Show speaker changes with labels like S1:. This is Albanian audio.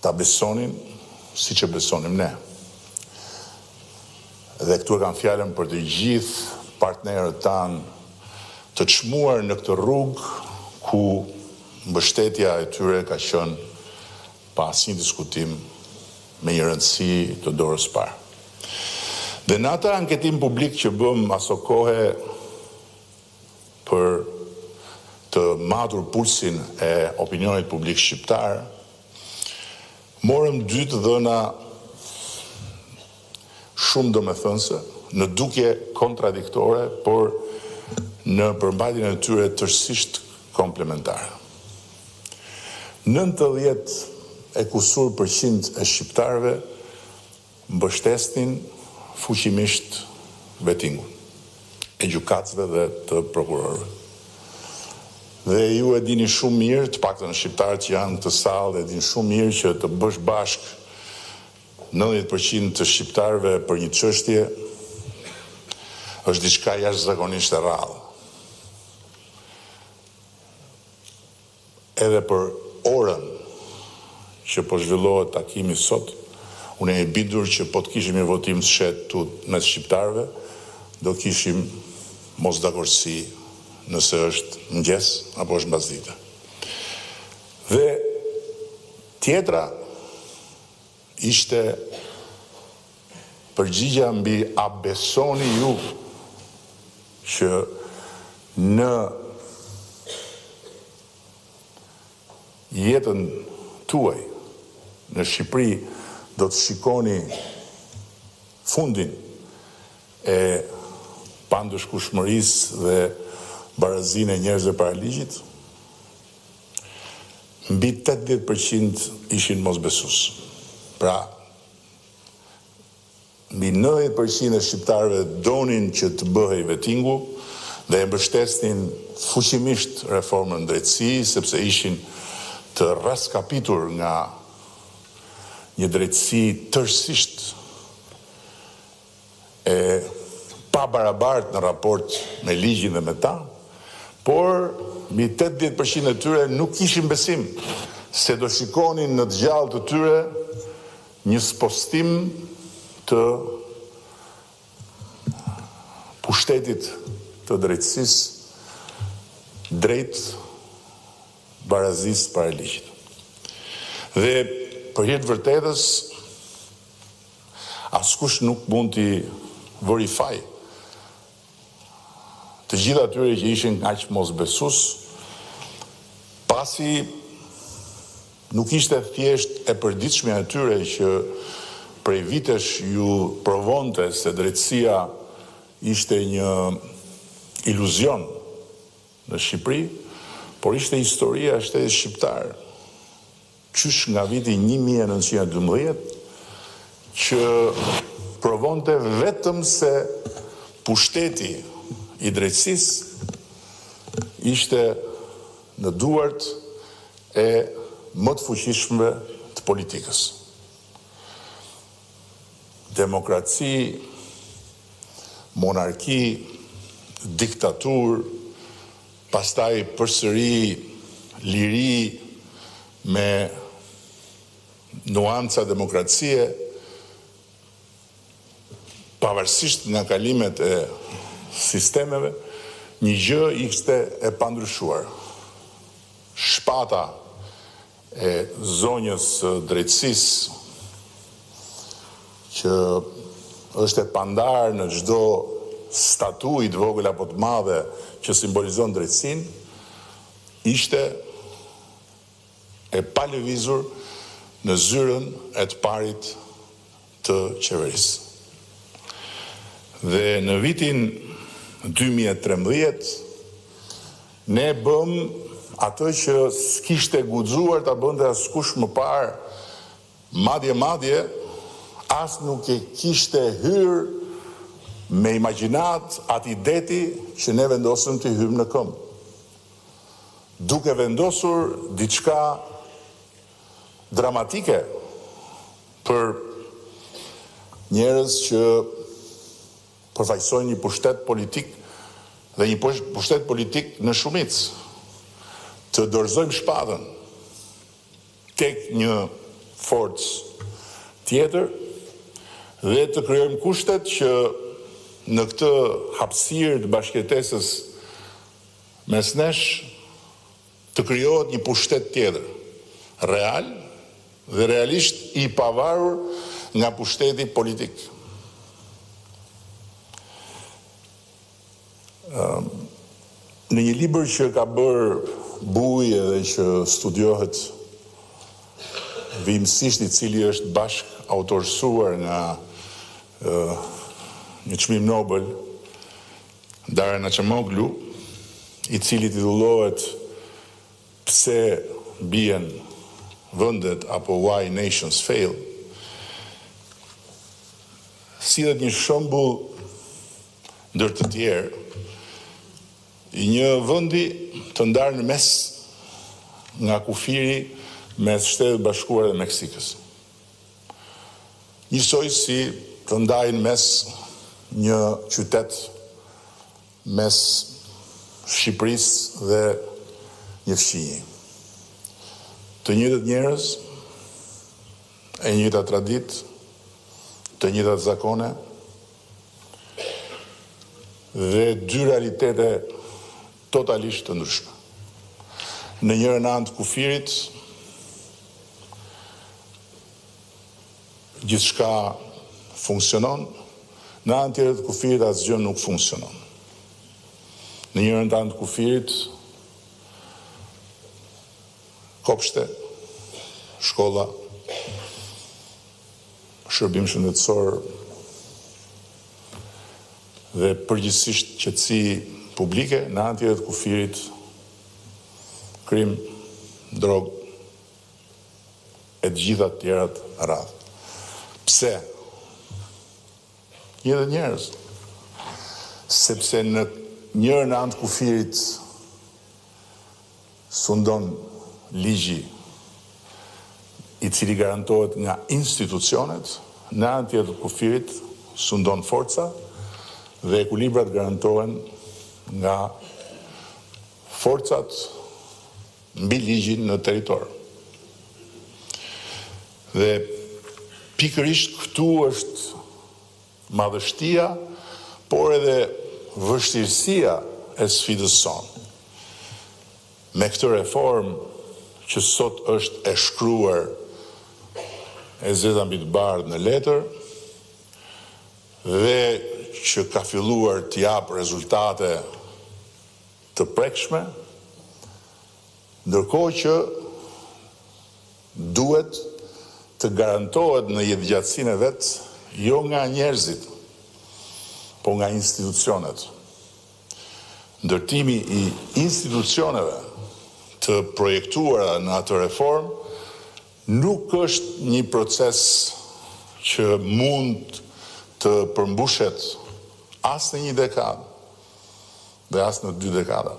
S1: ta besonin si që besonim ne. Dhe këtu e kam fjallën për të gjithë partnerët tanë të çmuar në këtë rrugë ku mbështetja e tyre ka qenë pa asnjë diskutim me një rëndësi të dorës parë. Dhe në atë anketim publik që bëm aso kohe për të matur pulsin e opinionit publik shqiptar, morëm 2 të dhëna shumë domethënëse, në dukje kontradiktore, por në përmbajtjen e tyre tërësisht komplementare. 90% e shqiptarëve mbështesnin fuqimisht vetingun e gjykatësve dhe të prokurorëve. Dhe ju e dini shumë mirë, të paktën në shqiptarët që janë të sallë, e dini shumë mirë që të bësh bashkë 90% të shqiptarëve për një çështje është diçka jashtëzakonisht e rrallë. Edhe për orën që po zhvillohet takimi sot, unë e bindur që po të kishim një votim të shtetë mes shqiptarëve, do kishim mosdakorsi nëse është mëngjes apo është mbasdite. Dhe tjetra ishte përgjigja mbi a besoni ju që në jetën tuaj në Shqipëri do të shikoni fundin e pandëshkueshmërisë dhe barazinë e njerëzve para ligjit? Mbi 80% ishin mosbesues. Pra, mbi 90% e shqiptarëve donin që të bëhej vetingu dhe e mbështesnin fuqimisht reformën drejtësi, sepse ishin të raskapitur nga një drejtësi tërësisht e pa barabartë në raport me ligjin dhe me ta, por mbi 80% e tyre nuk kishin besim se do shikonin në të gjallë të tyre një spostim të pushtetit të drejtësisë drejt barazisë para ligjit. Dhe për hir të vërtetës, askush nuk mund t'i verifaj të gjitha atyre që ishin aq mosbesues, pasi nuk ishte thjesht e përditshme atyre që prej vitesh ju provonte se drejtësia ishte një iluzion në Shqipëri, por ishte historia e shtetit shqiptar, qysh nga viti 1912, që provonte vetëm se pushteti i drejtësisë ishte në duart e më të fuqishmëve të politikës. Demokraci, monarki, diktatur, pastaj përsëri liri me nuanca demokracie, pavarësisht nga kalimet e sistemeve, një gjë ishte e pandryshuar. Shpata e zonjës drejtësisë, që është e pandar në çdo statuj të vogël apo të madhe që simbolizon drejtësinë, ishte e palëvizur në zyrën e të parit të qeverisë. Dhe në vitin 2013, ne bëm atë që s'kishte guxuar ta bënte askush më parë, madje as nuk e kishte hyrë me imagjinat atë deti që ne vendosëm të hymë në këmbë. Duke vendosur diçka dramatike për njerëz që përfaqësojnë një pushtet politik dhe një pushtet politik në shumicë, të dorëzojmë shpatën tek një forcë tjetër dhe të krijojmë kushtet që në këtë hapësirë të bashkëjetesës mes nesh të krijohet një pushtet tjetër, real dhe realisht i pavarur nga pushteti politik. Në një libër që ka bërë Buj edhe që studiohet vimësisht, i cili është bashk autorsuar nga një çmim Nobel, Daron Acemoglu, i cili titullohet Pse bien vendet apo Why Nations Fail, sillet një shembull ndër të tjerë i një vendi të ndarë në mes nga kufiri mes Shtetit Bashkuar dhe Meksikës. Njësoj si të ndajnë mes një qytet mes Shqipërisë dhe një fqinji. Të njëjtët njerëz, e njëjta traditë, të njëjtat zakone dhe dy realitete totalisht të ndryshme. Në njërën anë të kufirit, gjithçka funksionon, në anë tjetër të kufirit asgjë nuk funksionon. Në njërën anë të kufirit, kopshte, shkolla, shërbim shëndetësor dhe përgjithsisht qetësi publike, në anë tjetër të kufirit, krim, drogë, e të gjitha të tjerat radhë. Pse? Njëtë njerëz. Sepse në njërën anë të kufirit sundon ligji i cili garantohet nga institucionet, në anë tjetër të kufirit sundon forca dhe ekuilibrat garantohen nga forcat mbi ligjin në territor. Dhe pikërisht këtu është madhështia, por edhe vështirësia e sfidës sonë. Me këtë reformë që sot është e shkruar e zeza mbi të bardhë në letër dhe që ka filluar të japë rezultate të prekshme, ndërkohë që duhet të garantohet në jetëgjatësinë e vet, jo nga njerëzit, po nga institucionet. Ndërtimi i institucioneve të projektuara në atë reformë nuk është një proces që mund të përmbushet as në një dekadë dhe as në 2 dekada.